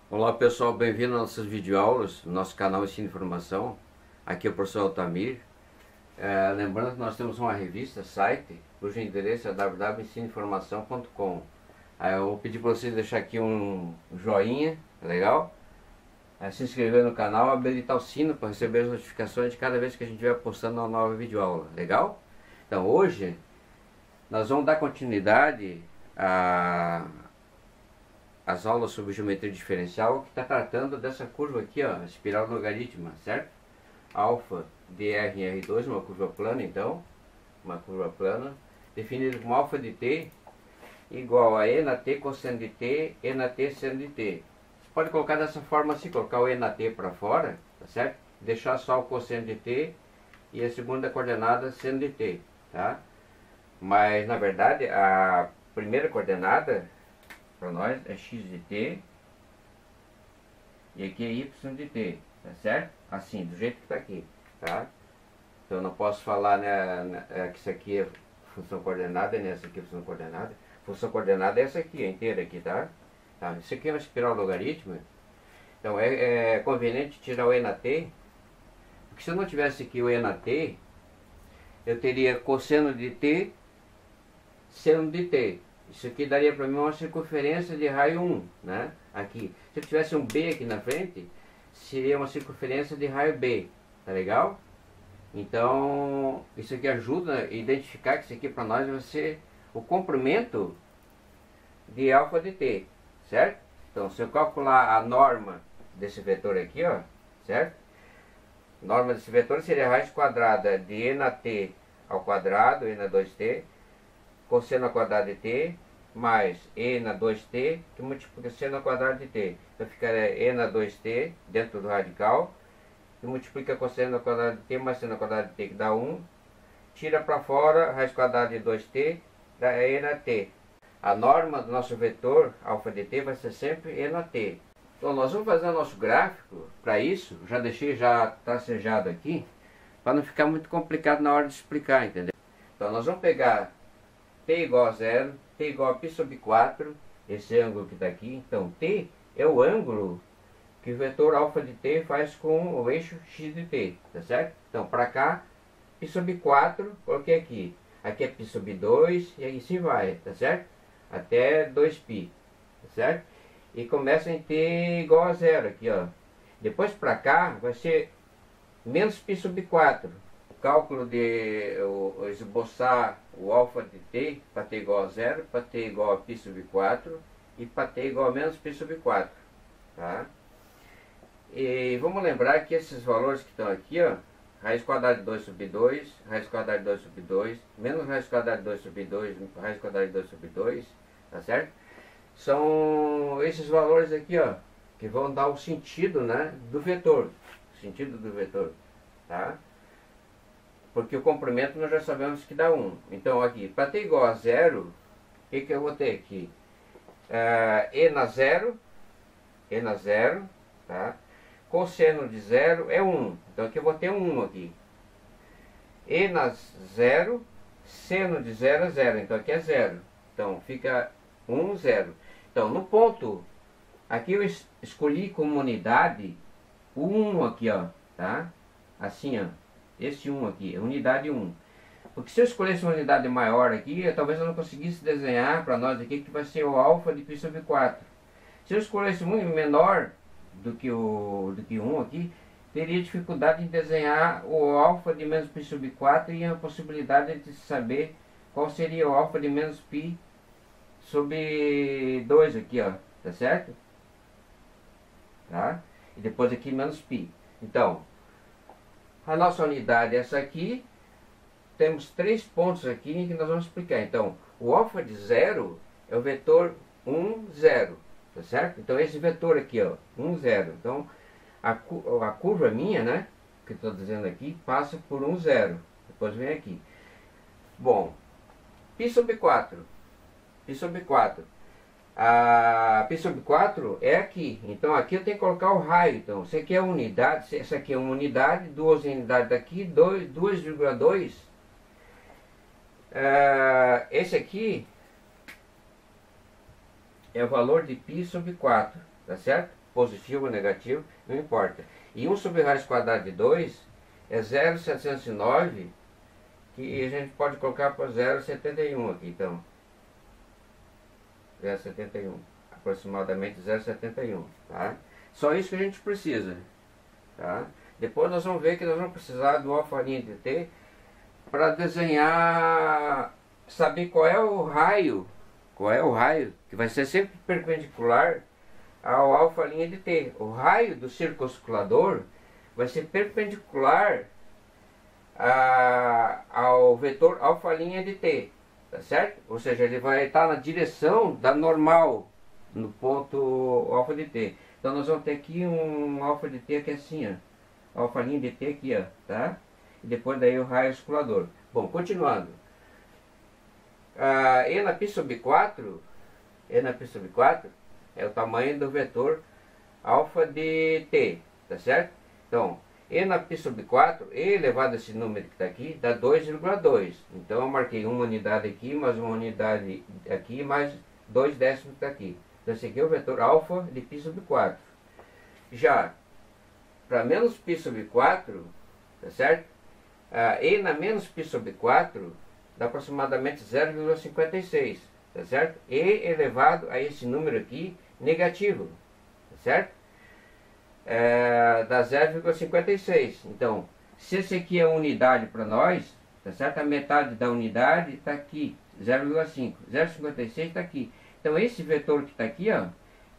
Olá pessoal, bem-vindo às nossas videoaulas, no nosso canal Ensino e Informação. Aqui é o professor Altamir. Lembrando que nós temos uma revista, site, cujo endereço é www.ensinoinformação.com. Eu vou pedir para vocês deixar aqui um joinha, legal? Se inscrever no canal, habilitar o sino para receber as notificações de cada vez que a gente estiver postando uma nova videoaula, legal? Então hoje nós vamos dar continuidade às aulas sobre geometria diferencial, que está tratando dessa curva aqui, ó, a espiral logarítmica, certo? Alfa dr em R2, uma curva plana, então, uma curva plana, definida como alfa de t igual a e na t cosseno de t, e na t seno de t. Você pode colocar dessa forma assim, colocar o e na t para fora, tá certo? Deixar só o cosseno de t e a segunda coordenada seno de t, tá? Mas, na verdade, a primeira coordenada para nós é x de t e aqui é y de t, tá certo? Assim, do jeito que está aqui, tá? Então eu não posso falar, né, que isso aqui é função coordenada, né, essa aqui é função coordenada. Função coordenada é essa aqui, a inteira aqui, tá? Isso aqui é uma espiral logarítmica. Então é conveniente tirar o e na t, porque se eu não tivesse aqui o e na t, eu teria cosseno de t, seno de t. Isso aqui daria para mim uma circunferência de raio 1, né? Aqui. Se eu tivesse um B aqui na frente, seria uma circunferência de raio B, tá legal? Então, isso aqui ajuda a identificar que isso aqui para nós vai ser o comprimento de alfa de t, certo? Então, se eu calcular a norma desse vetor aqui, ó, certo? Norma desse vetor seria a raiz quadrada de e na t ao quadrado, e na 2t, cosseno ao quadrado de t, mais e na 2t, que multiplica seno ao quadrado de t. Então ficaria e na 2t, dentro do radical, que multiplica cosseno ao quadrado de t, mais seno ao quadrado de t, que dá 1. Tira para fora, raiz quadrada de 2t, dá e na t. A norma do nosso vetor, alfa de t, vai ser sempre e na t. Então nós vamos fazer o nosso gráfico. Para isso, já deixei já tracejado aqui, para não ficar muito complicado na hora de explicar, entendeu? Então nós vamos pegar t igual a 0, t igual a π sobre 4, esse ângulo que está aqui. Então t é o ângulo que o vetor alfa de t faz com o eixo x de t, tá certo? Então para cá, π sobre 4, coloquei aqui. Aqui é π sobre 2 e aí assim vai, tá certo? Até 2π, tá certo? E começa em t igual a 0 aqui, ó. Depois para cá vai ser menos π sobre 4. Cálculo de esboçar o alfa de t para t igual a 0, para t igual a π sobre 4 e para t igual a menos π sobre 4, tá? E vamos lembrar que esses valores que estão aqui, ó, raiz quadrada de 2 sobre 2, raiz quadrada de 2 sobre 2, menos raiz quadrada de 2 sobre 2, raiz quadrada de 2 sobre 2, tá certo? São esses valores aqui, ó, que vão dar o sentido, né, do vetor, o sentido do vetor, tá? Porque o comprimento nós já sabemos que dá 1. Então aqui, para t igual a 0, o que eu vou ter aqui? E na 0, tá? Cosseno de 0 é 1. Então aqui eu vou ter 1 aqui. E na 0, seno de 0 é 0. Então aqui é 0. Então fica 1, 0. Então no ponto, aqui eu escolhi como unidade o 1 aqui, ó, tá? Assim, ó. Esse 1 aqui, é unidade 1. Porque se eu escolhesse uma unidade maior aqui, talvez eu não conseguisse desenhar para nós aqui, que vai ser o alfa de π sobre 4. Se eu escolhesse um menor do que 1 aqui, teria dificuldade em desenhar o alfa de menos π sobre 4 e a possibilidade de saber qual seria o alfa de menos π sobre 2 aqui, ó, tá certo? Tá? E depois aqui menos π. Então, a nossa unidade é essa aqui. Temos 3 pontos aqui que nós vamos explicar. Então, o alfa de 0 é o vetor 1, 0. Tá certo? Então, esse vetor aqui, ó, 1, 0. Então, a curva minha, né, que eu estou dizendo aqui, passa por 1, 0. Depois vem aqui. Bom, π sobre 4. π sobre 4. A π sobre 4 é aqui. Então aqui eu tenho que colocar o raio. Então, isso aqui é unidade. Essa aqui é uma unidade, duas unidades daqui, 2,2. Esse aqui é o valor de π sobre 4, tá certo? positivo ou negativo, não importa. E 1 sobre raiz quadrada de 2 é 0,709, que a gente pode colocar para 0,71 aqui, então. 0,71, aproximadamente 0,71, tá? Só isso que a gente precisa, tá? Depois nós vamos ver que nós vamos precisar do alfa' de t para desenhar, saber qual é o raio que vai ser sempre perpendicular ao alfa' de t. O raio do circuncisculador vai ser perpendicular ao vetor alfa' de t, tá certo? Ou seja, ele vai estar na direção da normal no ponto alfa de t. Então nós vamos ter aqui um alfa de t que é assim, ó, alfa' de t aqui, ó, tá? E depois daí o raio circulador. Bom, continuando. E na π sobre 4, é o tamanho do vetor alfa de t, tá certo? Então, e na π sobre 4, e elevado a esse número que está aqui, dá 2,2. Então eu marquei uma unidade aqui, mais uma unidade aqui, mais 2 décimos que está aqui. Então esse aqui é o vetor alfa de π sobre 4. Já para menos π sobre 4, tá certo? E na menos π sobre 4 dá aproximadamente 0,56, tá certo? E elevado a esse número aqui, negativo, tá certo? Dá 0,56. Então, se esse aqui é unidade para nós, tá certo? A metade da unidade está aqui, 0,5. 0,56 está aqui. Então, esse vetor que está aqui, ó,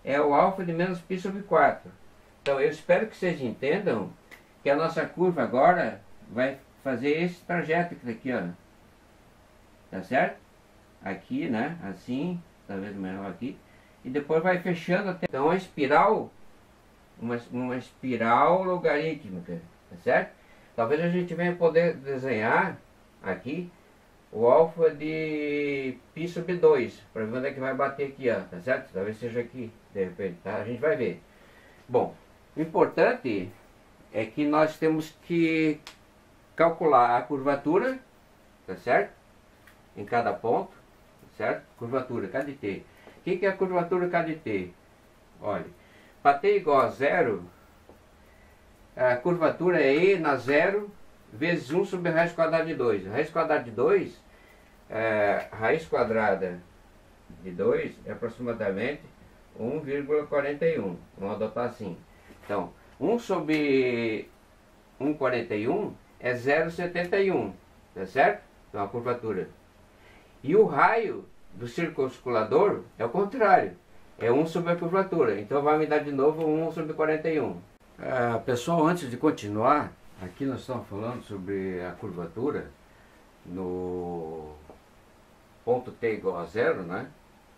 é o alfa de menos π sobre 4. Então, eu espero que vocês entendam que a nossa curva agora vai fazer esse trajeto aqui, ó. Tá certo? Aqui, né? Assim, talvez melhor aqui. E depois vai fechando até. Então, a espiral, uma espiral logarítmica, tá certo? Talvez a gente venha poder desenhar aqui o alfa de π sobre 2, para ver onde é que vai bater aqui, ó, tá certo? Talvez seja aqui, de repente, tá? A gente vai ver. Bom, o importante é que nós temos que calcular a curvatura, tá certo? Em cada ponto, tá certo? Curvatura K de t. O que é a curvatura K de t? Olha, para t igual a 0, a curvatura é e na 0 vezes 1 sobre a raiz quadrada de 2. A raiz quadrada de 2, raiz quadrada de 2 é aproximadamente 1,41. Vamos adotar assim. Então, 1 sobre 1,41 é 0,71, tá certo? Então, a curvatura. E o raio do circuncisculador é o contrário. É 1 sobre a curvatura. Então, vai me dar de novo 1 sobre 41. Pessoal, antes de continuar, aqui nós estamos falando sobre a curvatura no ponto t igual a 0, né?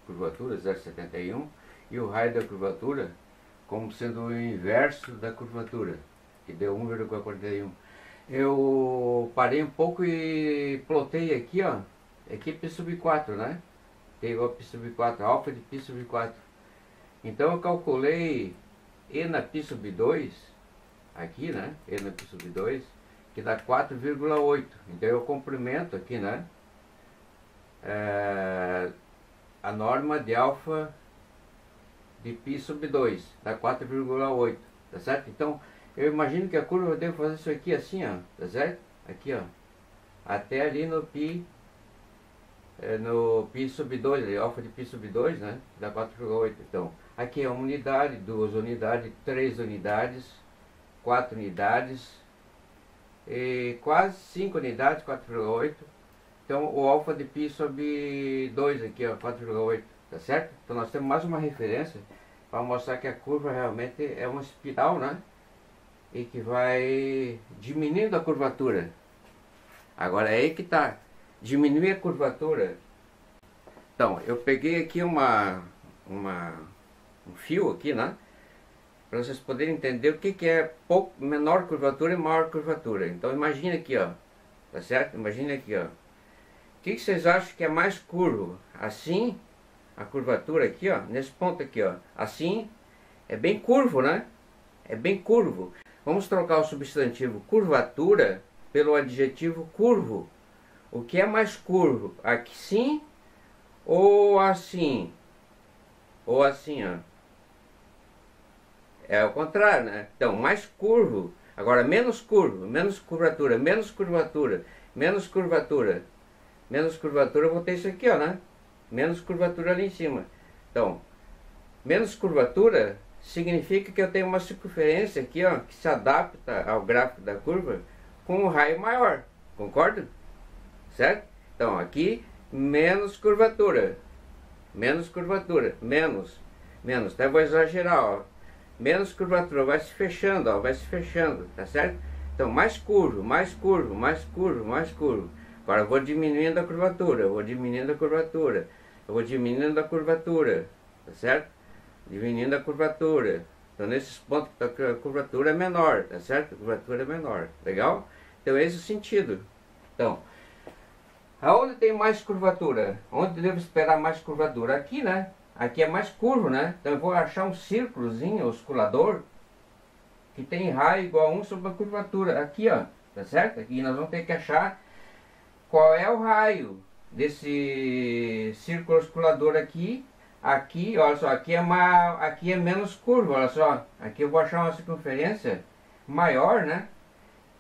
Curvatura 0,71. E o raio da curvatura como sendo o inverso da curvatura, que deu 1,41. Eu parei um pouco e plotei aqui, ó, aqui π sobre 4, né? T igual a π sobre 4, alfa de π sobre 4. Então eu calculei e na π sobre 2, aqui, né? E na π sobre 2, que dá 4,8. Então eu complemento aqui, né? A norma de alfa de π sobre 2, dá 4,8, tá certo? Então, eu imagino que a curva eu devo fazer isso aqui assim, ó, tá certo? Aqui, ó, até ali no π, no π sobre 2, alfa de π sobre 2, né? Dá 4,8. Então, aqui é uma unidade, 2 unidades, 3 unidades, 4 unidades, e quase 5 unidades, 4,8. Então, o alfa de π sobre 2 aqui, ó, 4,8. Tá certo? Então nós temos mais uma referência para mostrar que a curva realmente é uma espiral, né? E que vai diminuindo a curvatura. Agora é aí que está. Diminuir a curvatura. Então, eu peguei aqui um fio aqui, né? Para vocês poderem entender o que é menor curvatura e maior curvatura. Então imagine aqui, ó. Tá certo? Imagine aqui, ó. O que vocês acham que é mais curvo? Assim? A curvatura aqui, ó, nesse ponto aqui, ó, assim, é bem curvo, né? É bem curvo. Vamos trocar o substantivo curvatura pelo adjetivo curvo. O que é mais curvo? Aqui sim ou assim? Ou assim, ó. É o contrário, né? Então, mais curvo, agora menos curvo, menos curvatura, menos curvatura, menos curvatura, menos curvatura, eu vou ter isso aqui, ó, né? Menos curvatura ali em cima. Então, menos curvatura significa que eu tenho uma circunferência aqui, ó, que se adapta ao gráfico da curva com um raio maior. Concorda? Certo? Então, aqui, menos curvatura. Menos curvatura. Menos. Menos. Até vou exagerar, ó. Menos curvatura. Vai se fechando, ó. Vai se fechando. Tá certo? Então, mais curvo, mais curvo, mais curvo, mais curvo. Agora eu vou diminuindo a curvatura. Eu vou diminuindo a curvatura. Eu vou diminuindo a curvatura. Tá certo? Diminuindo a curvatura. Então, nesses pontos a curvatura é menor. Tá certo? A curvatura é menor. Legal? Então, esse é o sentido. Então, aonde tem mais curvatura? Onde devo esperar mais curvatura? Aqui, né? Aqui é mais curvo, né? Então eu vou achar um círculozinho oscilador que tem raio igual a 1 sobre a curvatura. Aqui, ó. Tá certo? Aqui nós vamos ter que achar qual é o raio desse círculo oscilador aqui. Aqui, olha só, aqui é menos curvo, olha só. Aqui eu vou achar uma circunferência maior, né?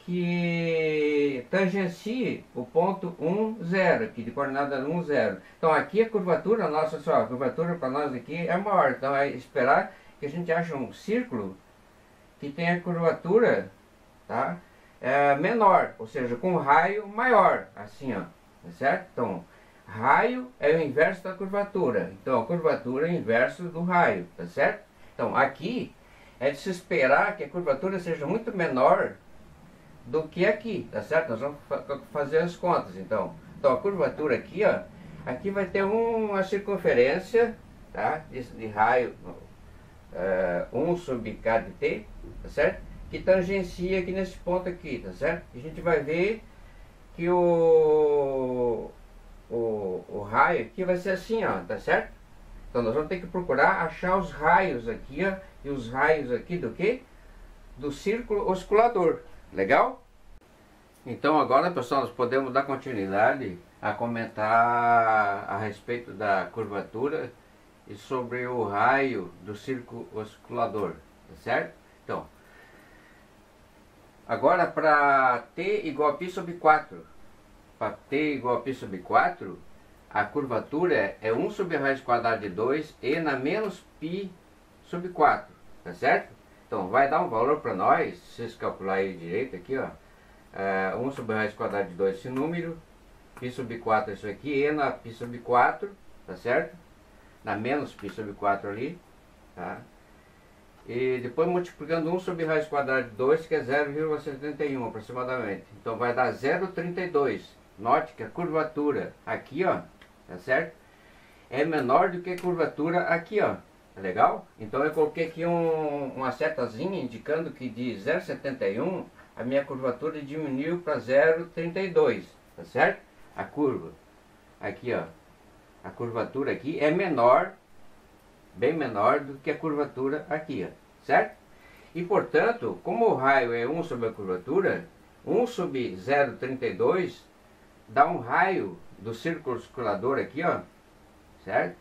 Que tangencie o ponto 1, 0, aqui de coordenada 1, 0. Então aqui a curvatura nossa, só, a curvatura para nós aqui é maior. Então é esperar que a gente ache um círculo que tenha curvatura, tá? Menor, ou seja, com raio maior, assim, ó, tá certo? Então, raio é o inverso da curvatura. Então a curvatura é o inverso do raio, tá certo? Então aqui é de se esperar que a curvatura seja muito menor do que aqui, tá certo? Nós vamos fazer as contas, então. Então a curvatura aqui, ó, aqui vai ter uma circunferência, tá? De raio 1 sobre k de t, tá certo? Que tangencia aqui nesse ponto aqui, tá certo? E a gente vai ver que o raio aqui vai ser assim, ó, tá certo? Então nós vamos ter que procurar achar os raios aqui, ó, e os raios aqui do que? Do círculo oscilador. Legal? Então agora, pessoal, nós podemos dar continuidade a comentar a respeito da curvatura e sobre o raio do círculo oscilador, tá certo? Então, agora para t igual a π sobre 4, para t igual a π sobre 4, a curvatura é 1 sobre a raiz quadrada de 2 e na menos π sobre 4, tá certo? Então vai dar um valor para nós, se vocês calcularem aí direito aqui, ó, 1 sobre a raiz quadrada de 2 esse número, π sobre 4 isso aqui, e na π sobre 4, tá certo? Na menos π sobre 4 ali, tá? E depois multiplicando 1 sobre a raiz quadrada de 2, que é 0,71 aproximadamente. Então vai dar 0,32. Note que a curvatura aqui, ó, tá certo? É menor do que a curvatura aqui, ó. Tá legal? Então eu coloquei aqui uma setazinha indicando que de 0,71 a minha curvatura diminuiu para 0,32, tá certo? A curva aqui, ó, a curvatura aqui é menor, bem menor do que a curvatura aqui, ó, certo? E portanto, como o raio é 1 sobre a curvatura, 1 sobre 0,32 dá um raio do círculo oscilador aqui, ó, certo?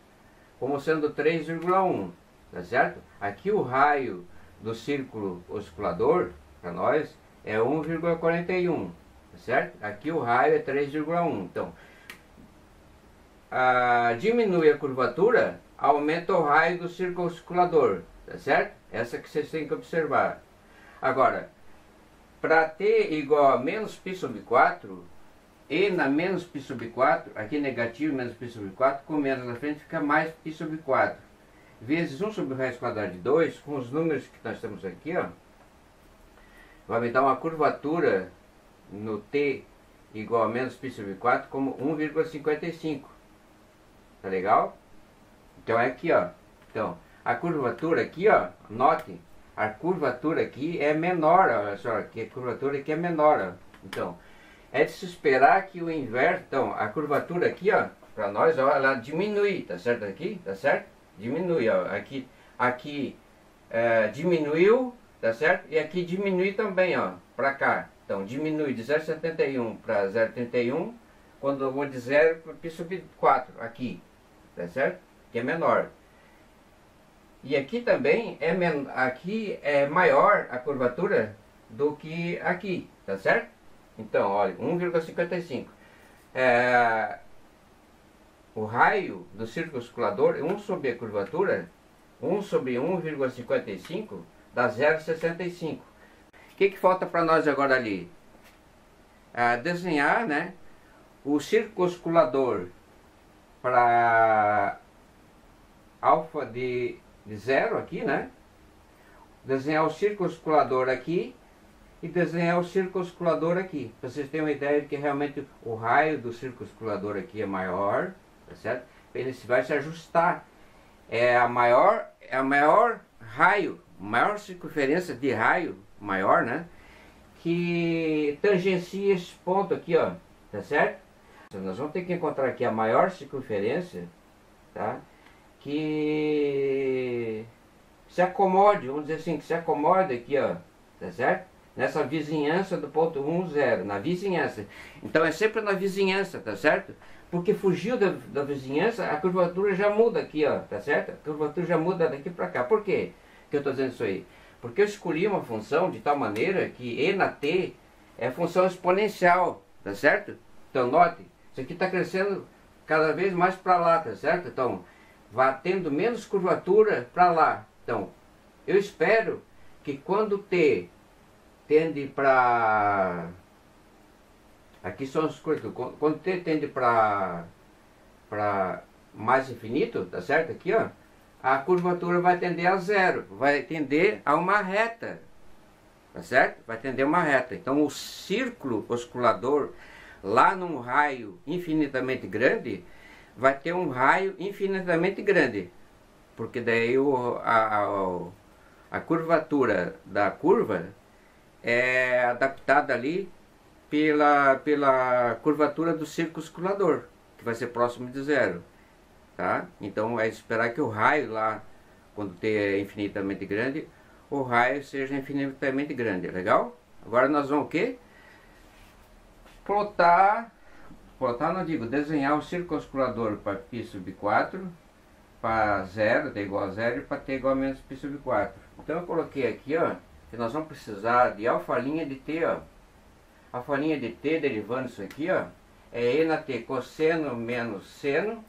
Como sendo 3,1, tá certo? Aqui o raio do círculo oscilador, para nós, é 1,41, tá certo? Aqui o raio é 3,1. Então, diminui a curvatura, aumenta o raio do círculo oscilador, tá certo? Essa que vocês têm que observar. Agora, para t igual a menos π sobre 4, e na menos π sobre 4, aqui negativo menos π sobre 4, com menos na frente fica mais π sobre 4, vezes 1 sobre a raiz quadrada de 2, com os números que nós temos aqui, ó, vai me dar uma curvatura no t igual a menos π sobre 4 como 1,55. Tá legal? Então é aqui, ó. Então, a curvatura aqui, ó, note, a curvatura aqui é menor, olha só, aqui a curvatura aqui é menor, ó. Então, é de se esperar que o inverso, então, a curvatura aqui, ó, para nós, ó, ela diminui, tá certo aqui? Tá certo? Diminui, ó, aqui diminuiu, tá certo? E aqui diminui também, ó, para cá. Então, diminui de 0,71 para 0,31, quando eu vou de 0 para π sobre 4, aqui, tá certo? Que é menor. E aqui também aqui é maior a curvatura do que aqui, tá certo? Então, olha, 1,55. O raio do círculo oscilador, 1 sobre a curvatura, 1 sobre 1,55 dá 0,65. O que falta para nós agora ali? Desenhar, né, o círculo oscilador para alfa de 0 aqui, né? Desenhar o círculo oscilador aqui e desenhar o círculo oscilador aqui. Para vocês terem uma ideia de que realmente o raio do círculo oscilador aqui é maior, tá certo? Ele vai se ajustar. É a maior raio, maior circunferência de raio, maior, né? Que tangencia esse ponto aqui, ó, tá certo? Então, nós vamos ter que encontrar aqui a maior circunferência, tá? Que se acomode, vamos dizer assim, que se acomode aqui, ó, tá certo? Nessa vizinhança do ponto 1, 0, na vizinhança. Então é sempre na vizinhança, tá certo? Porque fugiu da vizinhança, a curvatura já muda aqui, ó, tá certo? A curvatura já muda daqui para cá. Por quê que eu estou dizendo isso aí? Porque eu escolhi uma função de tal maneira que e na t é função exponencial, tá certo? Então note, isso aqui está crescendo cada vez mais para lá, tá certo? Então vai tendo menos curvatura para lá. Então eu espero que quando t tende para... Aqui são as coisas. Quando t tende para mais infinito, tá certo? Aqui, ó, a curvatura vai tender a 0, vai tender a uma reta, tá certo? Vai tender a uma reta. Então o círculo oscilador lá num raio infinitamente grande vai ter um raio infinitamente grande, porque daí a curvatura da curva é adaptada ali pela curvatura do círculo oscilador, que vai ser próximo de 0, tá? Então é esperar que o raio lá, quando t é infinitamente grande, o raio seja infinitamente grande, legal? Agora nós vamos o quê? Plotar não digo, desenhar o círculo oscilador para π sub 4, para 0, t igual a 0, e para t igual a menos π sub 4. Então eu coloquei aqui, ó, que nós vamos precisar de alfa' de t, ó. Alfa' de t, derivando isso aqui, ó, é e na t cosseno menos seno.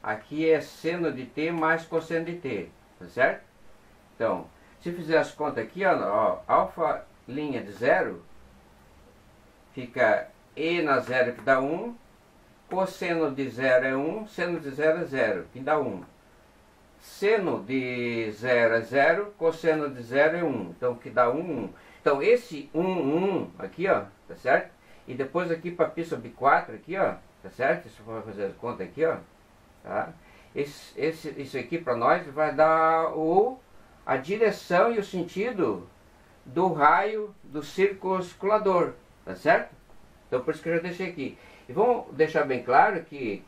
Aqui é seno de t mais cosseno de t, tá certo? Então, se fizer as contas aqui, ó, alfa' de 0 fica e na 0 que dá 1, cosseno de 0 é 1, seno de 0 é 0, que dá 1. Seno de 0 é 0, cosseno de 0 é 1, então que dá 1, 1. Então esse 1, 1 aqui, ó, tá certo? E depois aqui para π sub 4 aqui, ó, tá certo? Se for fazer as contas aqui, ó, tá? Isso aqui para nós vai dar a direção e o sentido do raio do círculo oscilador, tá certo? Então por isso que eu já deixei aqui. E vamos deixar bem claro que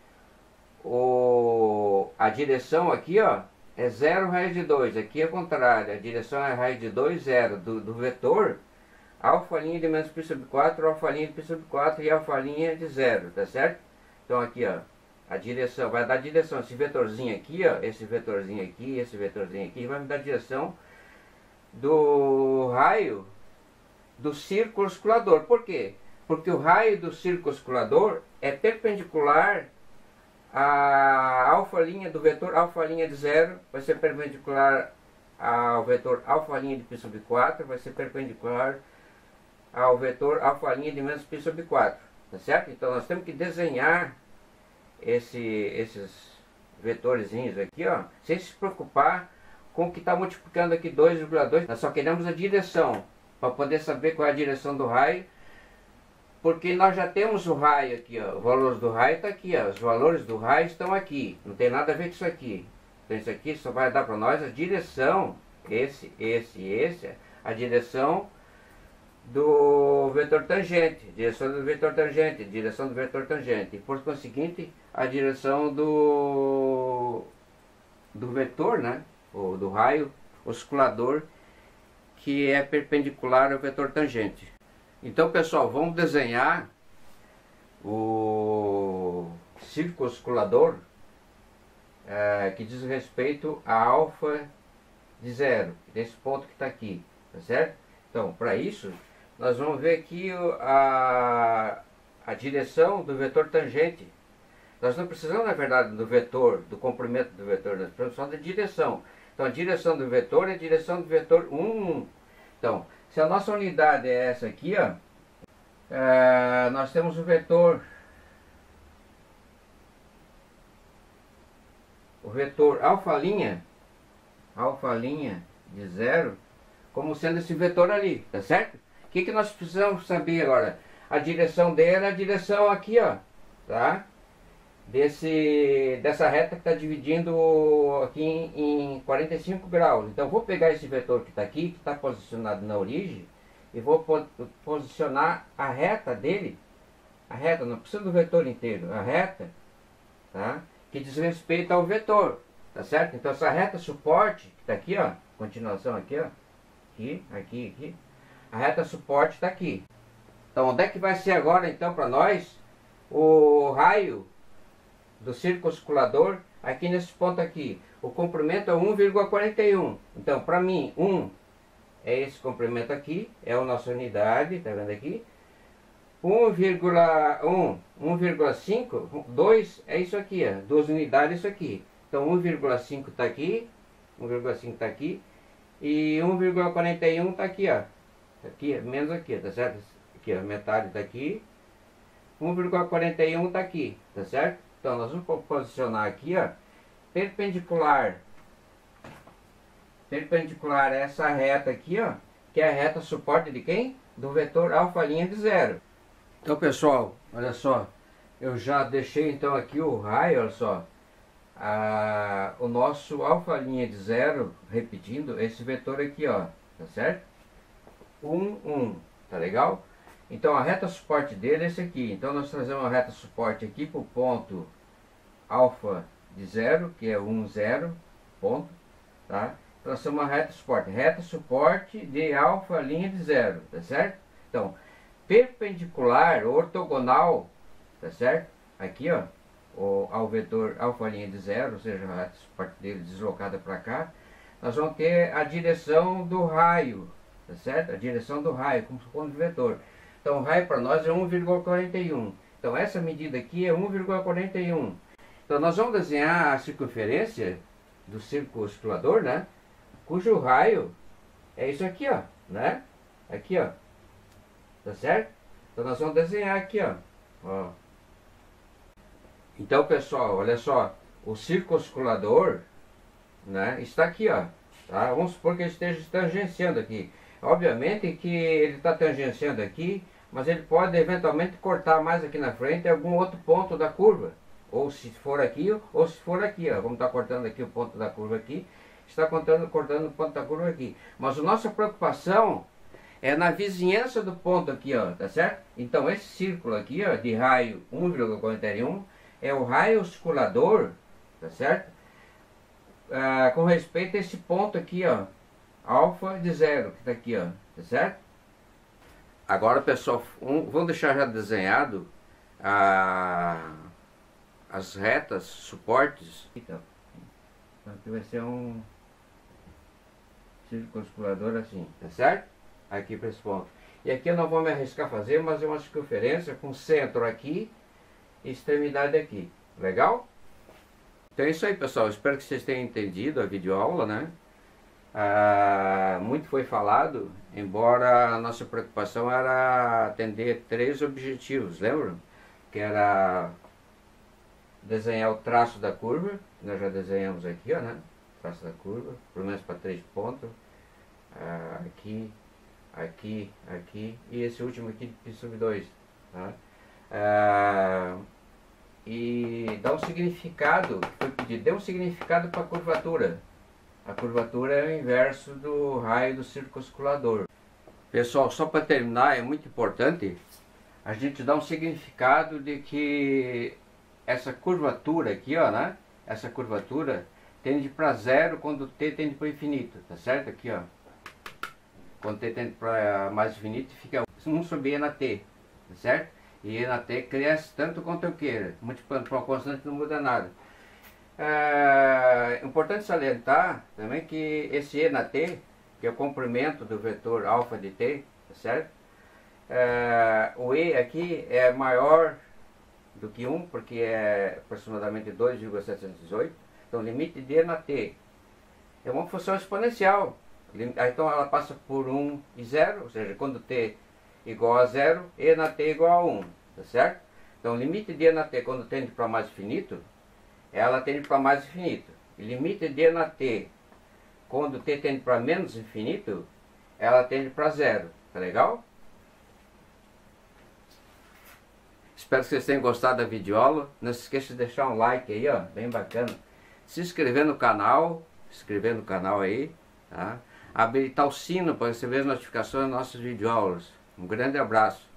a direção aqui, ó, é 0 raiz de 2. Aqui é o contrário, a direção é raiz de 2, 0 do vetor alfa' de menos π sub 4, alfa' de π sub 4 e alfa' de 0, tá certo? Então aqui, ó, a direção, vai dar direção, esse vetorzinho aqui, ó, esse vetorzinho aqui, vai me dar a direção do raio do círculo oscilador. Por quê? Porque o raio do círculo oscilador é perpendicular a alfa' do vetor alfa' de 0, vai ser perpendicular ao vetor alfa' de π sub 4, vai ser perpendicular ao vetor alfa' de menos π sub 4, tá certo? Então nós temos que desenhar esses vetorzinhos aqui, ó, sem se preocupar com o que está multiplicando aqui 2,2. Nós só queremos a direção, para poder saber qual é a direção do raio, porque nós já temos o raio aqui, ó, os valores do raio estão aqui, ó, os valores do raio estão aqui, não tem nada a ver com isso aqui. Então isso aqui só vai dar para nós a direção, a direção do vetor tangente, direção do vetor tangente, e por conseguinte a direção do vetor, né, ou do raio oscilador, que é perpendicular ao vetor tangente. Então pessoal, vamos desenhar o círculo oscilador que diz respeito a alfa de 0, desse ponto que está aqui, tá certo? Então, para isso, nós vamos ver aqui a direção do vetor tangente. Nós não precisamos, na verdade, do vetor, do comprimento do vetor, nós precisamos só da direção. Então, a direção do vetor é a direção do vetor 1, 1. Então, se a nossa unidade é essa aqui, ó, nós temos o vetor alfa' de 0, como sendo esse vetor ali, tá certo? O que nós precisamos saber agora? A direção dele é a direção aqui, ó, tá? Dessa reta que está dividindo aqui em 45 graus. Então, vou pegar esse vetor que está aqui, que está posicionado na origem, e vou posicionar a reta dele, a reta, não precisa do vetor inteiro, a reta, tá? Que diz respeito ao vetor, tá certo? Então, essa reta suporte, que está aqui, ó, continuação aqui, ó, aqui, a reta suporte está aqui. Então, onde é que vai ser agora, então, para nós, o raio do círculo oscilador aqui nesse ponto aqui? O comprimento é 1,41. Então, para mim, 1 é esse comprimento aqui, é a nossa unidade, tá vendo aqui? 1,1, 1,5, 2 é isso aqui, ó, 2 unidades é isso aqui. Então, 1,5 está aqui, 1,5 está aqui, e 1,41 está aqui, ó. Aqui, menos aqui, tá certo? Aqui, ó, metade está aqui, 1,41 está aqui, tá certo? Então, nós vamos posicionar aqui, ó, perpendicular a essa reta aqui, ó, que é a reta suporte de quem? Do vetor alfa' de 0. Então, pessoal, olha só, eu já deixei então aqui o raio, olha só, o nosso alfa' de 0, repetindo, esse vetor aqui, ó, tá certo? 1, 1, tá legal? Então, a reta suporte dele é esse aqui. Então, nós trazemos a reta suporte aqui para o ponto alfa de 0, que é 1, 0, ponto, tá? Traçamos a reta suporte de alfa' de 0, tá certo? Então, perpendicular, ortogonal, tá certo? Aqui, ó, ao vetor alfa' de 0, ou seja, a reta suporte dele deslocada para cá, nós vamos ter a direção do raio, tá certo? A direção do raio, como ponto de vetor. Então, o raio para nós é 1,41. Então, essa medida aqui é 1,41. Então, nós vamos desenhar a circunferência do círculo oscilador, né? Cujo raio é isso aqui, ó, né? Aqui, ó. Tá certo? Então, nós vamos desenhar aqui, ó. Então, pessoal, olha só. O círculo oscilador, né, está aqui, ó. Tá? Vamos supor que ele esteja tangenciando aqui. Obviamente que ele está tangenciando aqui, mas ele pode eventualmente cortar mais aqui na frente algum outro ponto da curva. Ou se for aqui, ou se for aqui, ó. Vamos estar cortando aqui o ponto da curva aqui. Está cortando o ponto da curva aqui. Mas a nossa preocupação é na vizinhança do ponto aqui, ó, tá certo? Então, esse círculo aqui, ó, de raio 1,41, é o raio oscilador, tá certo? Com respeito a esse ponto aqui, ó, alfa de 0, que está aqui, ó, tá certo? Agora, pessoal, vamos deixar já desenhado as retas, suportes. Então, aqui vai ser um círculo oscilador assim, tá certo? Aqui para esse ponto. E aqui eu não vou me arriscar a fazer, mas é uma circunferência com centro aqui e extremidade aqui. Legal? Então é isso aí, pessoal. Espero que vocês tenham entendido a videoaula, né? Muito foi falado, embora a nossa preocupação era atender 3 objetivos, lembram? Que era desenhar o traço da curva, que nós já desenhamos aqui, ó, né? Traço da curva, pelo menos para 3 pontos. Aqui, aqui, aqui, e esse último aqui de sub 2, tá? E dá um significado, foi pedido, dê um significado para a curvatura. A curvatura é o inverso do raio do círculo oscilador. Pessoal, só para terminar, é muito importante a gente dar um significado de que essa curvatura aqui, ó, né? Essa curvatura tende para 0 quando t tende para o infinito, tá certo? Aqui, ó. Quando t tende para mais infinito, fica 1 sobre e na t, tá certo? E e na t cresce tanto quanto eu queira. Multiplicando por uma constante não muda nada. É importante salientar também que esse E na T, que é o comprimento do vetor alfa de T, tá certo? O E aqui é maior do que 1, porque é aproximadamente 2,718. Então, limite de E na T é uma função exponencial. Então, ela passa por 1 e 0, ou seja, quando T igual a 0, E na T igual a 1, tá certo? Então, limite de E na T quando tende para mais infinito, ela tende para mais infinito. E limite de E na T quando T tende para menos infinito, ela tende para 0. Tá legal? Espero que vocês tenham gostado da videoaula. Não se esqueça de deixar um like aí, ó, bem bacana. Se inscrever no canal, aí, tá? Habilitar o sino para receber as notificações das nossas videoaulas. Um grande abraço.